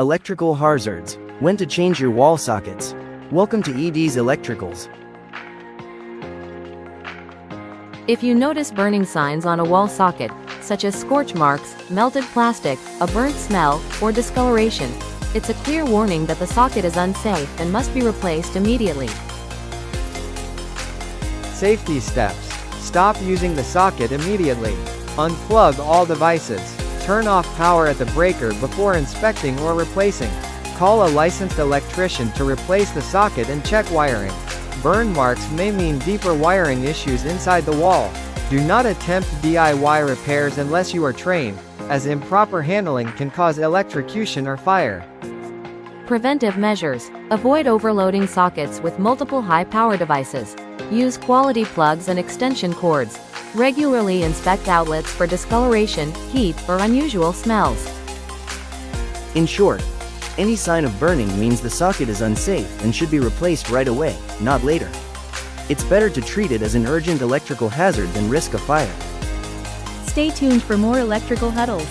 Electrical hazards. When to change your wall sockets. Welcome to ED's Electricals. If you notice burning signs on a wall socket, such as scorch marks, melted plastic, a burnt smell, or discoloration, it's a clear warning that the socket is unsafe and must be replaced immediately. Safety steps. Stop using the socket immediately. Unplug all devices. Turn off power at the breaker before inspecting or replacing. Call a licensed electrician to replace the socket and check wiring. Burn marks may mean deeper wiring issues inside the wall. Do not attempt DIY repairs unless you are trained, as improper handling can cause electrocution or fire. Preventive measures. Avoid overloading sockets with multiple high-power devices. Use quality plugs and extension cords. Regularly inspect outlets for discoloration, heat, or unusual smells. In short, any sign of burning means the socket is unsafe and should be replaced right away, not later. It's better to treat it as an urgent electrical hazard than risk a fire. Stay tuned for more electrical huddles.